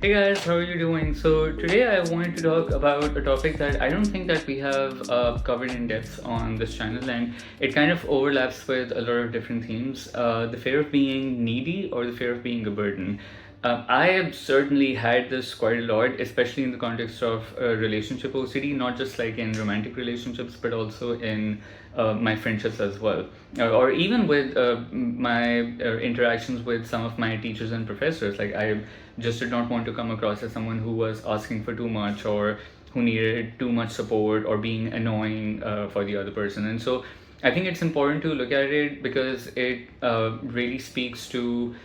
Hey guys, how are you doing? So today I wanted to talk about a topic that I don't think that we have covered in depth on this channel, and it kind of overlaps with a lot of different themes. The fear of being needy or the fear of being a burden. I have certainly had this quite a lot, especially in the context of relationship OCD, not just like in romantic relationships, but also in my friendships as well, or even with my interactions with some of my teachers and professors. Like I just did not want to come across as someone who was asking for too much or who needed too much support or being annoying for the other person. And so I think it's important to look at it because it really speaks to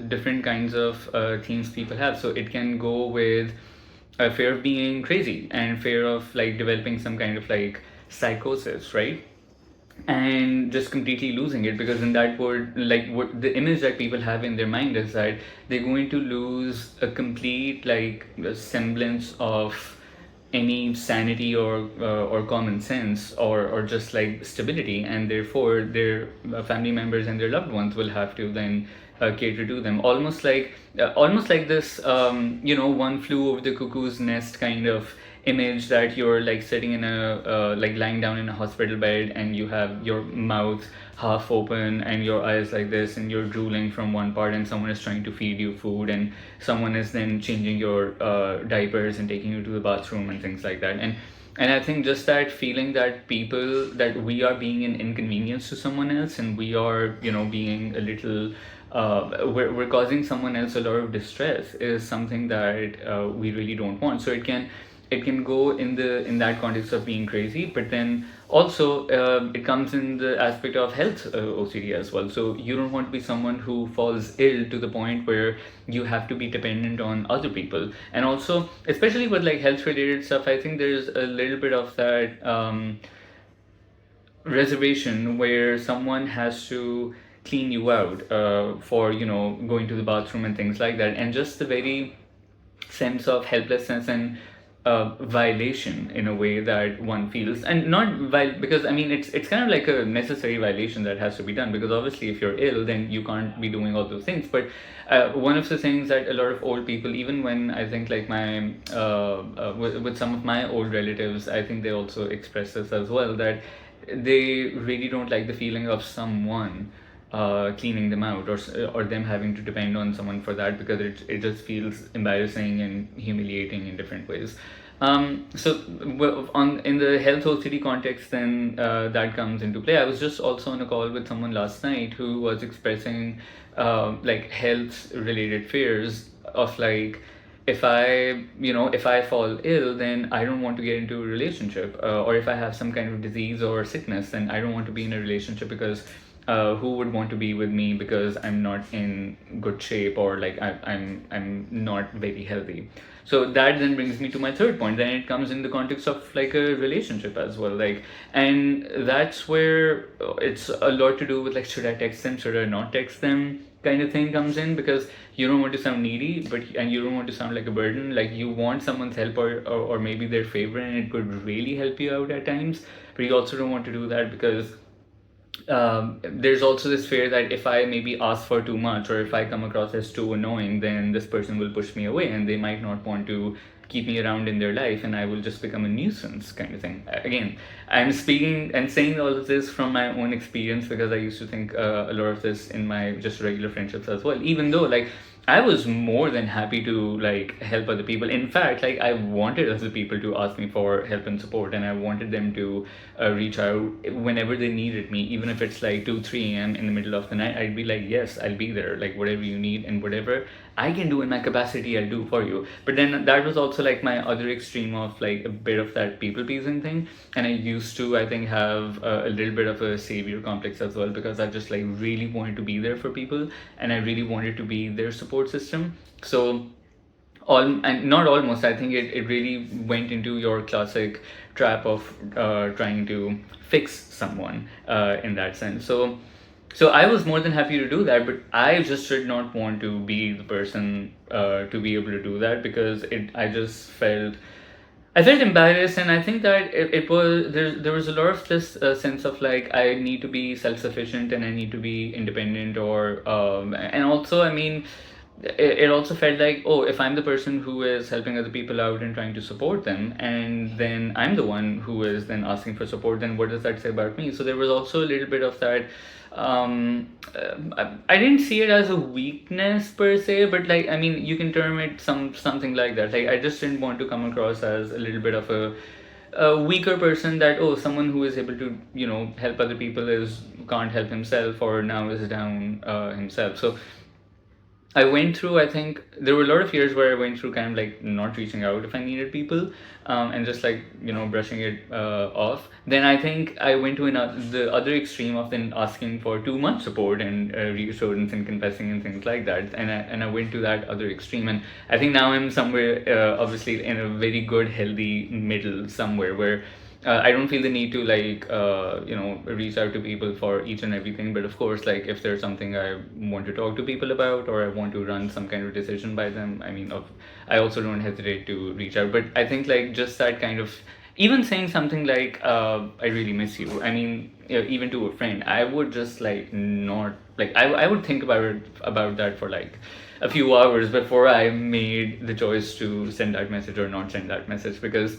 different kinds of themes people have. So it can go with a fear of being crazy and fear of like developing some kind of like psychosis, right? And just completely losing it, because in that word, like what the image that people have in their mind is that they're going to lose a complete like semblance of any sanity or common sense or just like stability, and therefore their family members and their loved ones will have to then cater to them, almost like this one flew over the cuckoo's nest kind of image, that you're like sitting in a like lying down in a hospital bed and you have your mouth half open and your eyes like this and you're drooling from one part, and someone is trying to feed you food, and someone is then changing your diapers and taking you to the bathroom and things like that. And I think just that feeling that people, that we are being an inconvenience to someone else, and we are, being a little we're causing someone else a lot of distress, is something that we really don't want. So it can go in that context of being crazy, but then also it comes in the aspect of health OCD as well. So you don't want to be someone who falls ill to the point where you have to be dependent on other people. And also, especially with like health related stuff, I think there's a little bit of that reservation where someone has to clean you out for going to the bathroom and things like that, and just the very sense of helplessness and violation in a way that one feels, and not because I mean it's kind of like a necessary violation that has to be done, because obviously if you're ill then you can't be doing all those things. But one of the things that a lot of old people, even when I think like my with some of my old relatives, I think they also express this as well, that they really don't like the feeling of someone cleaning them out, or them having to depend on someone for that, because it just feels embarrassing and humiliating in different ways. So on in the health OCD context, then that comes into play. I was just also on a call with someone last night who was expressing like health related fears of like, if I fall ill, then I don't want to get into a relationship, or if I have some kind of disease or sickness, then I don't want to be in a relationship, because who would want to be with me because I'm not in good shape, or like I'm not very healthy. So that then brings me to my third point. Then it comes in the context of like a relationship as well, like, and that's where it's a lot to do with like, should I text them, should I not text them, kind of thing comes in, because you don't want to sound needy, and you don't want to sound like a burden. Like you want someone's help, or maybe their favor, and it could really help you out at times, but you also don't want to do that because there's also this fear that if I maybe ask for too much, or if I come across as too annoying, then this person will push me away and they might not want to keep me around in their life, and I will just become a nuisance, kind of thing. Again, I'm speaking and saying all of this from my own experience, because I used to think a lot of this in my just regular friendships as well, even though like I was more than happy to like help other people. In fact, like I wanted other people to ask me for help and support, and I wanted them to reach out whenever they needed me, even if it's like 2 3 a.m. in the middle of the night. I'd be like, yes, I'll be there, like whatever you need and whatever I can do in my capacity, I'll do for you. But then that was also like my other extreme of like a bit of that people pleasing thing, and I used to, I think, have a little bit of a savior complex as well, because I just like really wanted to be there for people, and I really wanted to be their support system. So all, and not almost, I think it really went into your classic trap of trying to fix someone in that sense. So I was more than happy to do that, but I just did not want to be the person to be able to do that, because I felt embarrassed, and I think that it was there was a lot of this sense of like, I need to be self sufficient and I need to be independent, or and also, I mean, it also felt like, oh, if I'm the person who is helping other people out and trying to support them, and then I'm the one who is then asking for support, then what does that say about me? So there was also a little bit of that. I didn't see it as a weakness per se, but like, I mean, you can term it something like that. Like, I just didn't want to come across as a little bit of a weaker person, that, oh, someone who is able to, help other people is can't help himself, or now is down himself. So I went through, I think there were a lot of years where I went through kind of like not reaching out if I needed people, and just like, brushing it off. Then I think I went to the other extreme of then asking for too much support and reassurance and confessing and things like that. And I went to that other extreme. And I think now I'm somewhere, obviously, in a very good, healthy middle somewhere where I don't feel the need to like reach out to people for each and everything. But of course, like if there's something I want to talk to people about, or I want to run some kind of decision by them, I mean, I also don't hesitate to reach out. But I think like just that kind of, even saying something like I really miss you. I mean, even to a friend, I would just like not like I would think about that for like a few hours before I made the choice to send that message or not send that message, because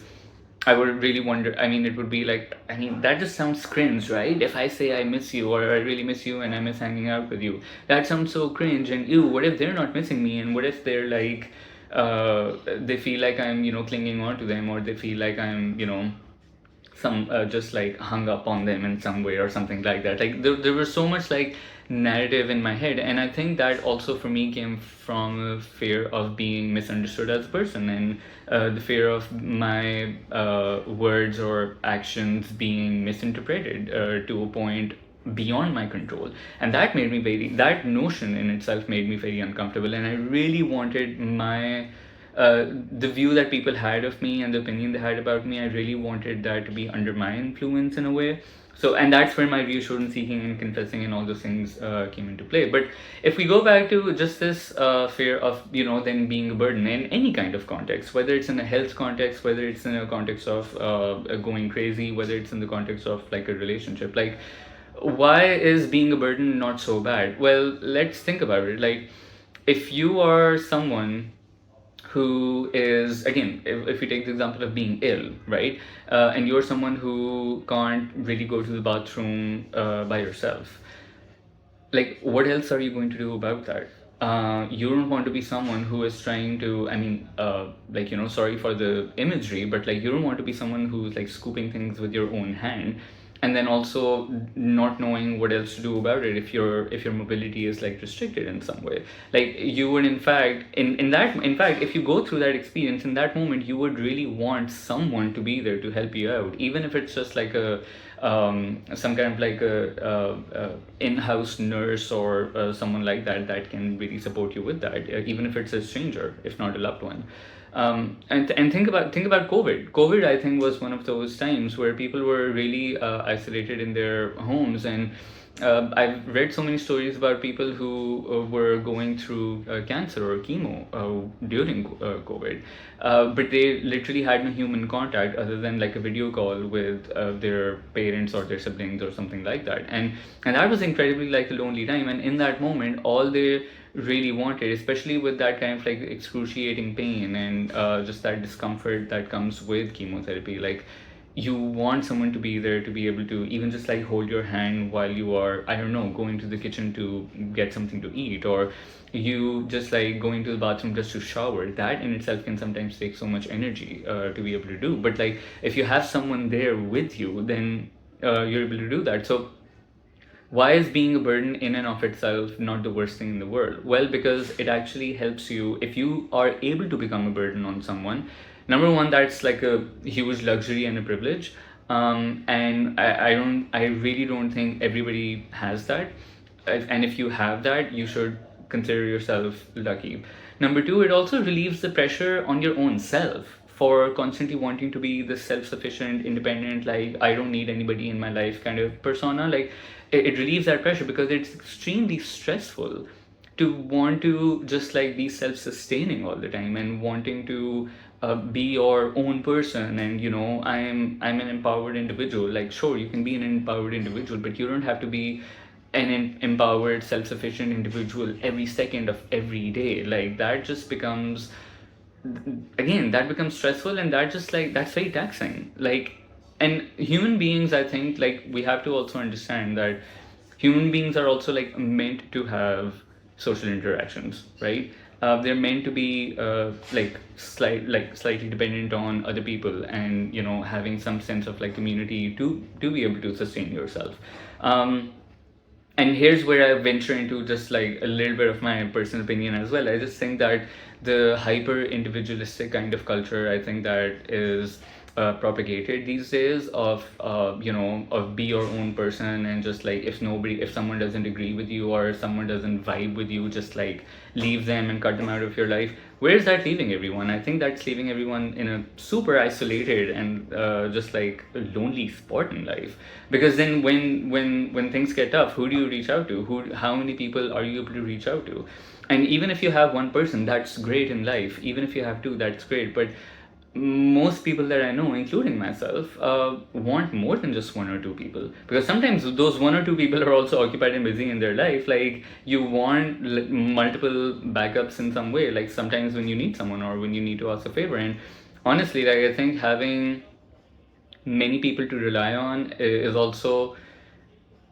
I would really wonder. I mean, it would be like, I mean, that just sounds cringe, right? If I say I miss you, or I really miss you and I miss hanging out with you, that sounds so cringe. And ew, what if they're not missing me? And what if they're like, they feel like I'm, clinging on to them, or they feel like I'm, some just like hung up on them in some way or something like that. Like there was so much like narrative in my head, and I think that also for me came from a fear of being misunderstood as a person, and the fear of my words or actions being misinterpreted to a point beyond my control. And that notion in itself made me very uncomfortable, and I really wanted the view that people had of me and the opinion they had about me, I really wanted that to be under my influence in a way. So, and that's where my reassurance seeking and confessing and all those things came into play. But if we go back to just this fear of, then being a burden in any kind of context, whether it's in a health context, whether it's in a context of going crazy, whether it's in the context of like a relationship, like, why is being a burden not so bad? Well, let's think about it. Like, if you are someone who is, again, if we take the example of being ill, right, and you're someone who can't really go to the bathroom by yourself, like, what else are you going to do about that? You don't want to be someone who is trying to, I mean, like, sorry for the imagery, but like, you don't want to be someone who's like scooping things with your own hand, and then also not knowing what else to do about it if your mobility is like restricted in some way. Like, you would, in fact, in fact, if you go through that experience in that moment, you would really want someone to be there to help you out, even if it's just like a some kind of like a in-house nurse, or someone like that can really support you with that, even if it's a stranger, if not a loved one. And think about COVID. COVID, I think, was one of those times where people were really isolated in their homes, and I've read so many stories about people who were going through cancer or chemo during COVID, but they literally had no human contact other than like a video call with their parents or their siblings or something like that, and that was incredibly like a lonely time. And in that moment, all they really wanted, especially with that kind of like excruciating pain and just that discomfort that comes with chemotherapy, like, you want someone to be there to be able to even just like hold your hand while you are, I don't know, going to the kitchen to get something to eat, or you just like going to the bathroom just to shower. That in itself can sometimes take so much energy to be able to do. But like, if you have someone there with you, then you're able to do that. So why is being a burden in and of itself not the worst thing in the world? Well, because it actually helps you if you are able to become a burden on someone. Number one, that's like a huge luxury and a privilege. And I really don't think everybody has that. And if you have that, you should consider yourself lucky. Number two, it also relieves the pressure on your own self for constantly wanting to be the self-sufficient, independent, like, I don't need anybody in my life kind of persona. Like, it relieves that pressure, because it's extremely stressful to want to just like be self-sustaining all the time and wanting to be your own person. And I'm an empowered individual. Like, sure, you can be an empowered individual, but you don't have to be an empowered, self-sufficient individual every second of every day, like that just becomes, again, that becomes stressful, and that just like that's very taxing. Like, and human beings, I think, like we have to also understand that human beings are also like meant to have social interactions, right? They're meant to be slightly dependent on other people, and having some sense of like community to be able to sustain yourself. And here's where I venture into just like a little bit of my personal opinion as well. I just think that the hyper individualistic kind of culture, I think that is propagated these days, of of be your own person, and just like if someone doesn't agree with you or someone doesn't vibe with you, just like leave them and cut them out of your life. Where is that leaving everyone? I think that's leaving everyone in a super isolated and just like a lonely spot in life. Because then when things get tough, who do you reach out to? How many people are you able to reach out to? And even if you have one person, that's great in life. Even if you have two, that's great. But most people that I know, including myself, want more than just one or two people. Because sometimes those one or two people are also occupied and busy in their life. Like, you want multiple backups in some way. Like, sometimes when you need someone or when you need to ask a favor. And honestly, like, I think having many people to rely on is also,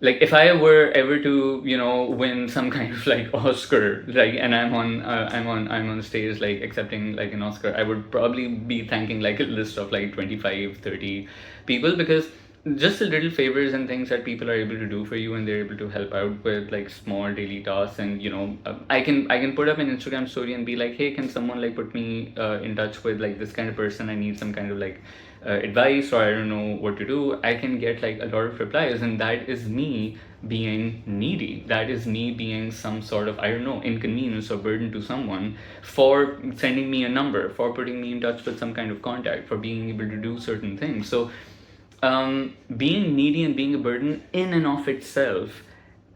like, if I were ever to win some kind of like Oscar, like, and I'm on stage like accepting like an Oscar, I would probably be thanking like a list of like 25, 30 people. Because just the little favors and things that people are able to do for you, and they're able to help out with like small daily tasks. And I can put up an Instagram story and be like, hey, can someone like put me in touch with like this kind of person? I need some kind of like advice, or I don't know what to do. I can get like a lot of replies, and that is me being needy. That is me being some sort of, I don't know, inconvenience or burden to someone, for sending me a number, for putting me in touch with some kind of contact, for being able to do certain things. So being needy and being a burden in and of itself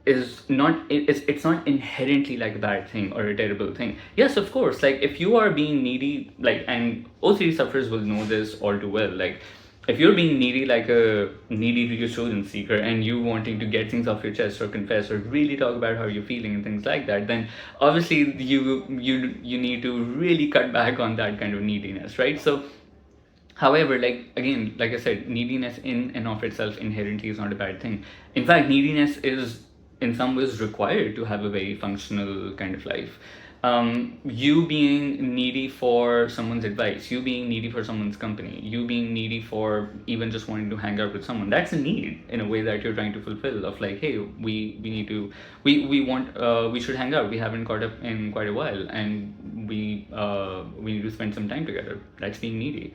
is not, it's not inherently like a bad thing or a terrible thing. Yes, of course, like if you are being needy, like, and OCD sufferers will know this all too well, like if you're being needy, like a needy to your chosen seeker, and you wanting to get things off your chest or confess or really talk about how you're feeling and things like that, then obviously you need to really cut back on that kind of neediness, right? So however, like again, like I said, neediness in and of itself inherently is not a bad thing. In fact, neediness is in some ways required to have a very functional kind of life. You being needy for someone's advice, you being needy for someone's company, you being needy for even just wanting to hang out with someone, that's a need in a way that you're trying to fulfill. Of like, hey, we need to, we should hang out. We haven't caught up in quite a while, and we need to spend some time together. That's being needy.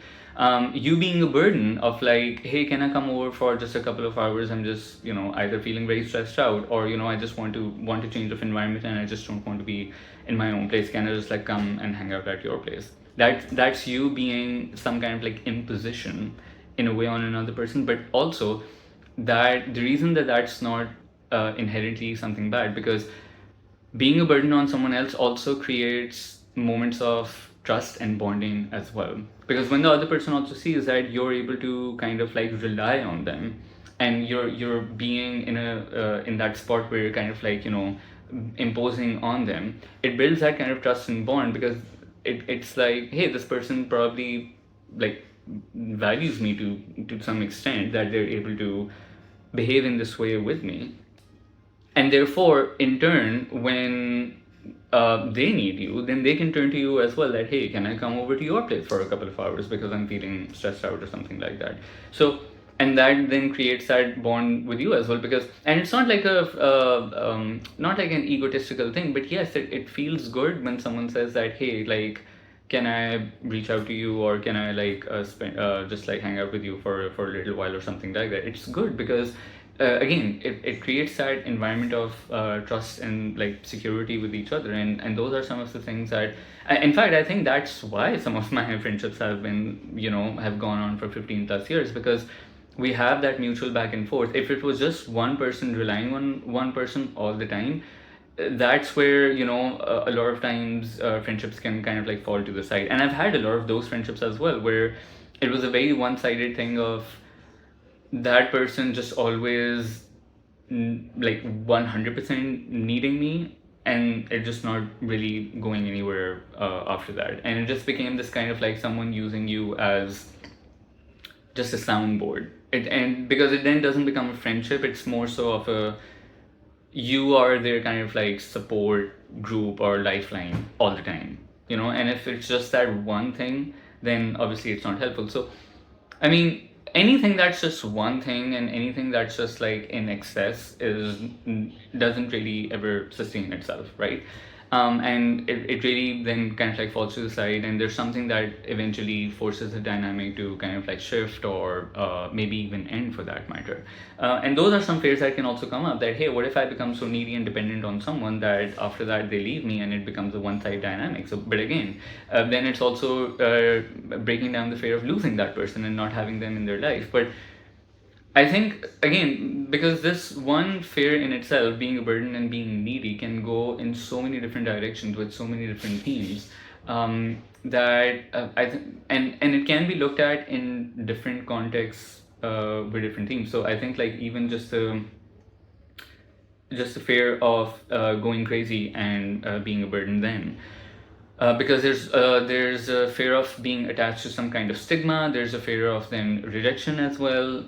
You being a burden of like, hey, can I come over for just a couple of hours? I'm just either feeling very stressed out, or I just want to change of environment, and I just don't want to be in my own place. Can I just like come and hang out at your place? That's you being some kind of like imposition in a way on another person. But also, that the reason that that's not inherently something bad, because being a burden on someone else also creates moments of trust and bonding as well. Because when the other person also sees that you're able to kind of like rely on them, and you're being in that spot where you're kind of like imposing on them, it builds that kind of trust and bond. Because it's like, hey, this person probably like values me to some extent, that they're able to behave in this way with me. And therefore, in turn, when they need you, then they can turn to you as well, that, hey, can I come over to your place for a couple of hours because I'm feeling stressed out or something like that. So, and that then creates that bond with you as well. Because, and it's not like not like an egotistical thing, but yes, it feels good when someone says that, hey, like, can I reach out to you, or can I like spend just like hang out with you for a little while or something like that. It's good because again, it creates that environment of trust and like security with each other. And those are some of the things that in fact, I think that's why some of my friendships have been have gone on for 15 plus years, because we have that mutual back and forth. If it was just one person relying on one person all the time, that's where a lot of times friendships can kind of like fall to the side. And I've had a lot of those friendships as well, where it was a very one-sided thing of that person just always like 100% needing me, and it just not really going anywhere after that, and it just became this kind of like someone using you as just a soundboard. And because it then doesn't become a friendship, it's more so of a, you are their kind of like support group or lifeline all the time, and if it's just that one thing, then obviously it's not helpful. So I mean, anything that's just one thing and anything that's just like in excess doesn't really ever sustain itself, right? And it really then kind of like falls to the side, and there's something that eventually forces the dynamic to kind of like shift, or maybe even end for that matter. And those are some fears that can also come up, that hey, what if I become so needy and dependent on someone that after that they leave me and it becomes a one-side dynamic. So but again, then it's also breaking down the fear of losing that person and not having them in their life. But I think, again, because this one fear in itself, being a burden and being needy, can go in so many different directions with so many different themes, that I think, and it can be looked at in different contexts with different themes. So I think like even just the fear of going crazy and being a burden then. Because there's a fear of being attached to some kind of stigma. There's a fear of then rejection as well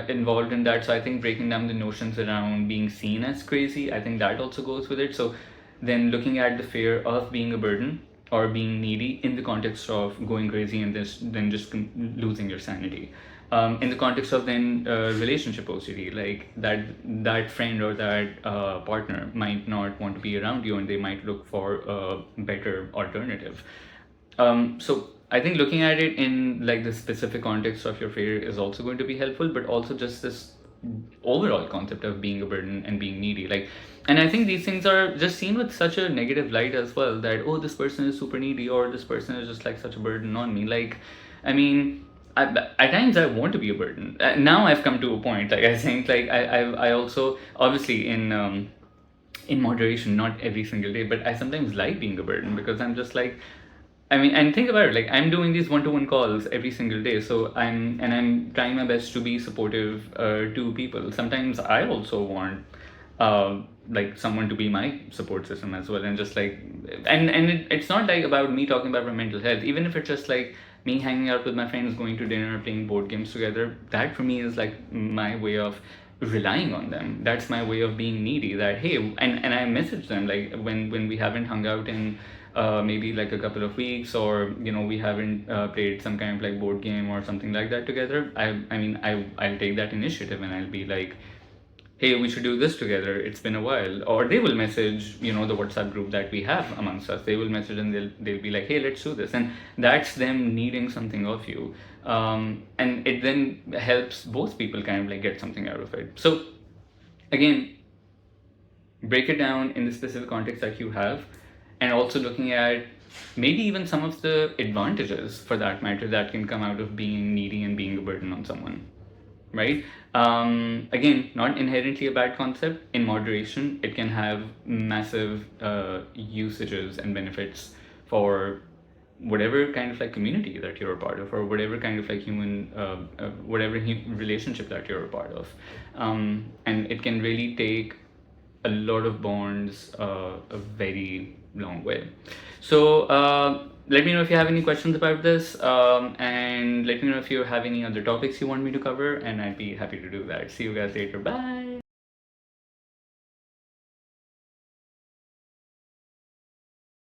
involved in that. So I think breaking down the notions around being seen as crazy, I think that also goes with it. So then looking at the fear of being a burden or being needy in the context of going crazy and then just losing your sanity. In the context of then relationship OCD, like that friend or that partner might not want to be around you, and they might look for a better alternative. So I think looking at it in like the specific context of your fear is also going to be helpful, but also just this overall concept of being a burden and being needy. Like, and I think these things are just seen with such a negative light as well, that oh, this person is super needy, or this person is just like such a burden on me. Like, I mean, at times I want to be a burden. Now I've come to a point, like I think like I also obviously in moderation, not every single day, but I sometimes like being a burden, because I'm just like, I mean, and think about it, like I'm doing these one-to-one calls every single day, so I'm trying my best to be supportive to people. Sometimes I also want like someone to be my support system as well, and just like, it's not like about me talking about my mental health. Even if it's just like me hanging out with my friends, going to dinner, playing board games together, that for me is like my way of relying on them. That's my way of being needy, that hey, and I message them like when we haven't hung out in maybe like a couple of weeks, or we haven't played some kind of like board game or something like that together. I mean, I'll take that initiative and I'll be like, hey, we should do this together, it's been a while. Or they will message the WhatsApp group that we have amongst us. They will message and they'll be like, hey, let's do this. And that's them needing something of you, and it then helps both people kind of like get something out of it. So again, break it down in the specific context that you have, and also looking at maybe even some of the advantages for that matter that can come out of being needy and being a burden on someone, right? Again, not inherently a bad concept. In moderation, it can have massive usages and benefits for whatever kind of like community that you're a part of, or whatever kind of like human whatever relationship that you're a part of. And it can really take a lot of bonds a very long way. So let me know if you have any questions about this, and let me know if you have any other topics you want me to cover, and I'd be happy to do that. See you guys later. Bye.